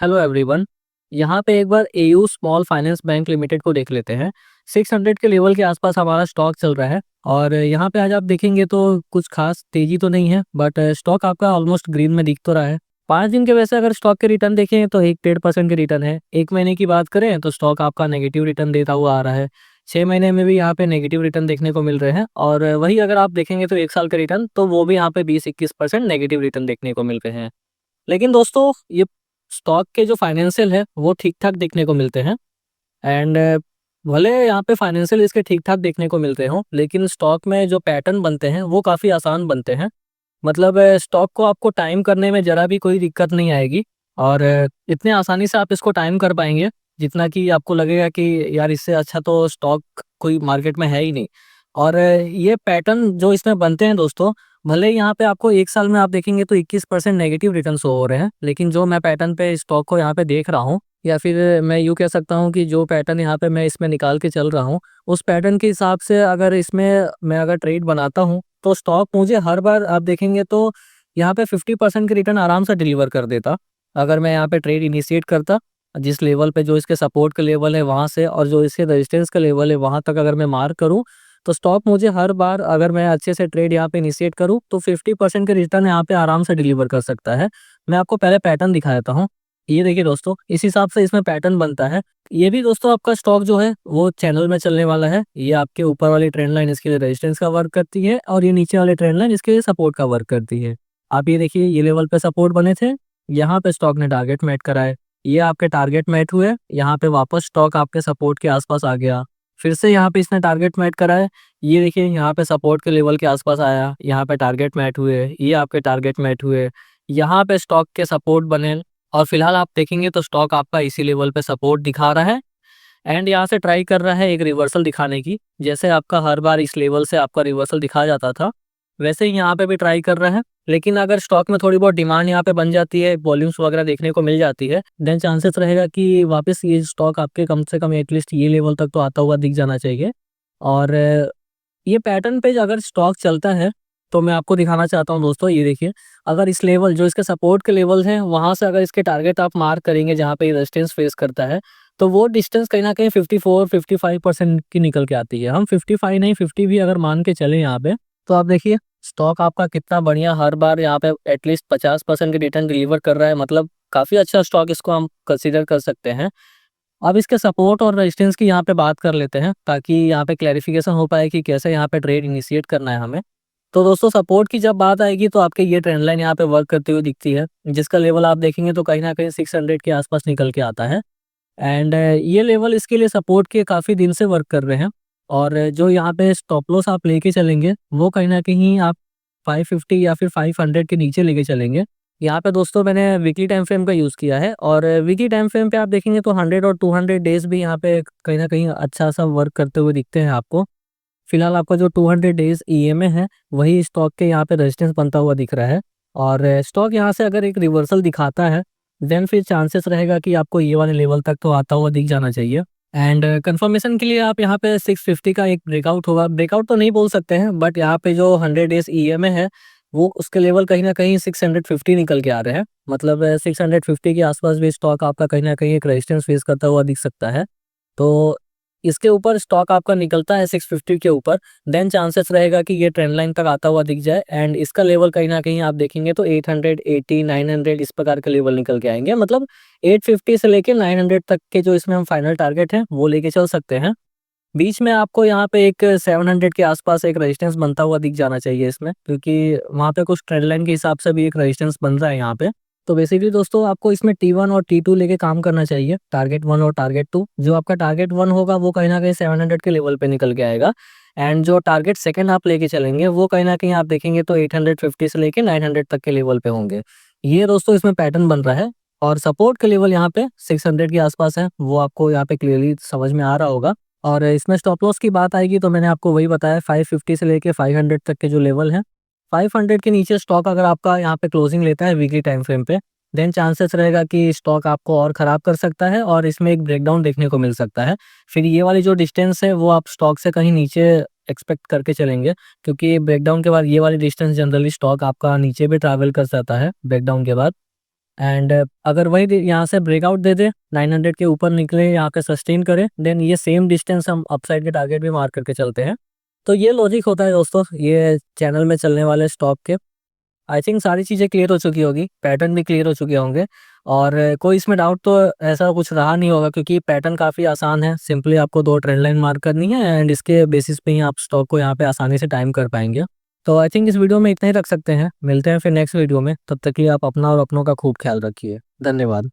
Hello everyone. यहाँ पे एक बार AU small finance bank limited को देख लेते हैं। 600 के लेवल के आसपास हमारा स्टॉक चल रहा है और यहाँ पे आज आप देखेंगे तो कुछ खास तेजी तो नहीं है, बट स्टॉक आपका ऑलमोस्ट ग्रीन में दिख तो रहा है। 5 दिन के वैसे अगर स्टॉक के रिटर्न देखें तो 1-1.5% के रिटर्न है। एक महीने की बात करें तो स्टॉक आपका नेगेटिव रिटर्न देता हुआ आ रहा है। 6 महीने में भी यहाँ पे नेगेटिव रिटर्न देखने को मिल रहे हैं और वही अगर आप देखेंगे तो 1 साल के रिटर्न तो वो भी यहाँ पे 20-21% नेगेटिव रिटर्न देखने को मिल रहे हैं। लेकिन दोस्तों ये स्टॉक के जो फाइनेंशियल है वो ठीक-ठाक देखने को मिलते हैं। एंड भले यहाँ पे फाइनेंशियल इसके ठीक-ठाक देखने को मिलते हों, लेकिन स्टॉक में जो पैटर्न बनते हैं वो काफ़ी आसान बनते हैं। मतलब स्टॉक को आपको टाइम करने में ज़रा भी कोई दिक्कत नहीं आएगी और इतने आसानी से आप इसको टाइम कर पाएँगे, जितना कि आपको लगेगा कि यार इससे अच्छा तो स्टॉक कोई मार्केट में है ही नहीं। और ये पैटर्न जो इसमें बनते हैं दोस्तों, भले ही यहाँ पे आपको 1 साल में आप देखेंगे तो 21% नेगेटिव रिटर्न शो हो रहे हैं, लेकिन जो मैं पैटर्न पे स्टॉक को यहाँ पे देख रहा हूँ, या फिर मैं यूँ कह सकता हूँ कि जो पैटर्न यहाँ पे मैं इसमें निकाल के चल रहा हूँ, उस पैटर्न के हिसाब से अगर इसमें मैं अगर ट्रेड बनाता हूँ, तो स्टॉक मुझे हर बार आप देखेंगे तो यहाँ पे 50% के रिटर्न आराम से डिलीवर कर देता। अगर मैं यहाँ पे ट्रेड इनिशिएट करता, जिस लेवल पे जो इसके सपोर्ट का लेवल है वहाँ से और जो इसके रेजिस्टेंस का लेवल है वहाँ तक अगर मैं मार्क करूँ, तो स्टॉक मुझे हर बार अगर मैं अच्छे से ट्रेड यहाँ पे इनिशिएट करूँ तो 50% के रिटर्न यहाँ पे आराम से डिलीवर कर सकता है। मैं आपको पहले पैटर्न दिखा देता हूँ। ये देखिए दोस्तों, इस हिसाब से इसमें पैटर्न बनता है। ये भी दोस्तों आपका स्टॉक जो है वो चैनल में चलने वाला है। ये आपके ऊपर वाली ट्रेंड लाइन इसके लिए रेजिस्टेंस का वर्क करती है और ये नीचे वाली ट्रेंड लाइन इसके लिए सपोर्ट का वर्क करती है। आप ये देखिए, ये लेवल पे सपोर्ट बने थे, यहाँ पे स्टॉक ने टारगेट मैट करा है। ये आपके टारगेट मैट हुए, यहाँ पे वापस स्टॉक आपके सपोर्ट के आसपास आ गया। फिर से यहाँ पे इसने टारगेट मैट करा है। ये देखिए, यहाँ पे सपोर्ट के लेवल के आसपास आया, यहाँ पे टारगेट मैट हुए, ये आपके टारगेट मैट हुए, यहाँ पे स्टॉक के सपोर्ट बने और फिलहाल आप देखेंगे तो स्टॉक आपका इसी लेवल पे सपोर्ट दिखा रहा है एंड यहाँ से ट्राई कर रहा है एक रिवर्सल दिखाने की। जैसे आपका हर बार इस लेवल से आपका रिवर्सल दिखाया जाता था, वैसे ही यहाँ पे भी ट्राई कर रहा है। लेकिन अगर स्टॉक में थोड़ी बहुत डिमांड यहाँ पे बन जाती है, वॉल्यूम्स वगैरह देखने को मिल जाती है, देन चांसेस रहेगा कि वापस ये स्टॉक आपके कम से कम एटलीस्ट ये लेवल तक तो आता हुआ दिख जाना चाहिए। और ये पैटर्न पे अगर स्टॉक चलता है तो मैं आपको दिखाना चाहता हूँ दोस्तों, ये देखिए, अगर इस लेवल जो इसके सपोर्ट के लेवल हैं वहाँ से अगर इसके टारगेट आप मार्क करेंगे जहाँ पे रेजिस्टेंस फेस करता है, तो वो डिस्टेंस कहीं न कहीं 54-55% की निकल के आती है। हम 55 नहीं 50 भी अगर मान के चलें यहाँ पे, तो आप देखिए स्टॉक आपका कितना बढ़िया हर बार यहाँ पे एटलीस्ट 50% की रिटर्न डिलीवर कर रहा है। मतलब काफ़ी अच्छा स्टॉक इसको हम कंसीडर कर सकते हैं। अब इसके सपोर्ट और रेजिस्टेंस की यहाँ पे बात कर लेते हैं, ताकि यहाँ पे क्लैरिफिकेशन हो पाए कि कैसे यहाँ पे ट्रेड इनिशिएट करना है हमें। तो दोस्तों सपोर्ट की जब बात आएगी तो आपके ये ट्रेंड लाइन यहाँ पे वर्क करती हुई दिखती है, जिसका लेवल आप देखेंगे तो कहीं न कहीं 600 के आसपास निकल के आता है। एंड ये लेवल इसके लिए सपोर्ट के काफ़ी दिन से वर्क कर रहे हैं और जो यहाँ पे स्टॉप लॉस आप लेके चलेंगे वो कहीं न कहीं आप 550 या फिर 500 के नीचे लेके चलेंगे। यहाँ पे दोस्तों मैंने वीकली टाइम फ्रेम का यूज़ किया है और वीकली टाइम फ्रेम पे आप देखेंगे तो 100 और 200 डेज़ भी यहाँ पे कहीं न कहीं अच्छा-सा वर्क करते हुए दिखते हैं आपको। फिलहाल आपका जो 200 डेज़ ईएमए है, वही स्टॉक के यहाँ पे रेजिस्टेंस बनता हुआ दिख रहा है और स्टॉक यहाँ से अगर एक रिवर्सल दिखाता है, देन फिर चांसेस रहेगा कि आपको ये वाले लेवल तक तो आता हुआ दिख जाना चाहिए। एंड कंफर्मेशन के लिए आप यहाँ पे 650 का एक ब्रेकआउट होगा, ब्रेकआउट तो नहीं बोल सकते हैं, बट यहाँ पे जो 100 डेज़ ईएमए है, वो उसके लेवल कहीं न कहीं 650 निकल के आ रहे हैं। मतलब 650 के आसपास भी स्टॉक आपका कहीं न कहीं एक रेजिस्टेंस फेस करता हुआ दिख सकता है। तो इसके ऊपर स्टॉक आपका निकलता है 650 के ऊपर, देन चांसेस रहेगा कि ये ट्रेंड लाइन तक आता हुआ दिख जाए एंड इसका लेवल कहीं न कहीं आप देखेंगे तो 880, 900 इस प्रकार के लेवल निकल के आएँगे। मतलब 850 से लेके 900 तक के जो इसमें हम फाइनल टारगेट हैं, वो लेके चल सकते हैं। बीच में आपको यहाँ पे एक 700 के आसपास एक रेजिस्टेंस बनता हुआ दिख जाना चाहिए इसमें, क्योंकि वहाँ पे कुछ ट्रेंड लाइन के हिसाब से भी एक रेजिस्टेंस बन रहा है यहाँ पे। तो बेसिकली दोस्तों आपको इसमें T1 और T2 लेके काम करना चाहिए, टारगेट 1 और टारगेट 2। जो आपका टारगेट 1 होगा वो कहीं न कहीं 700 के लेवल पे निकल के आएगा एंड जो टारगेट सेकंड आप लेके चलेंगे वो कहीं न कहीं आप देखेंगे तो 850 से लेके 900 तक के लेवल पे होंगे। ये दोस्तों इसमें पैटर्न बन रहा है और सपोर्ट का लेवल यहाँ पे 600 के आसपास है, वो आपको यहाँ पे क्लियरली समझ में आ रहा होगा। और इसमें स्टॉप लॉस की बात आएगी तो मैंने आपको वही बताया, 550 से लेके 500 तक के जो लेवल हैं, 500 के नीचे स्टॉक अगर आपका यहाँ पे क्लोजिंग लेता है वीकली टाइम फ्रेम पे, देन चांसेस रहेगा कि स्टॉक आपको और खराब कर सकता है और इसमें एक ब्रेकडाउन देखने को मिल सकता है। फिर ये वाली जो डिस्टेंस है वो आप स्टॉक से कहीं नीचे एक्सपेक्ट करके चलेंगे, क्योंकि ब्रेकडाउन के बाद ये वाली डिस्टेंस जनरली स्टॉक आपका नीचे भी ट्रैवल कर सकता है ब्रेकडाउन के बाद। एंड अगर वही यहाँ से ब्रेकआउट दे दे 900 के ऊपर निकले, यहाँ पे सस्टेन करे, देन ये सेम डिस्टेंस हम अपसाइड के टारगेट भी मार्क करके चलते हैं। तो ये लॉजिक होता है दोस्तों ये चैनल में चलने वाले स्टॉक के। आई थिंक सारी चीज़ें क्लियर हो चुकी होगी, पैटर्न भी क्लियर हो चुके होंगे, और कोई इसमें डाउट तो ऐसा कुछ रहा नहीं होगा, क्योंकि पैटर्न काफ़ी आसान है। सिंपली आपको 2 ट्रेंड लाइन मार्क करनी है एंड इसके बेसिस पे ही आप स्टॉक को यहाँ पे आसानी से टाइम कर पाएंगे। तो आई थिंक इस वीडियो में इतना ही रख सकते हैं, मिलते हैं फिर नेक्स्ट वीडियो में। तब तक के लिए आप अपना और अपनों का खूब ख्याल रखिए। धन्यवाद।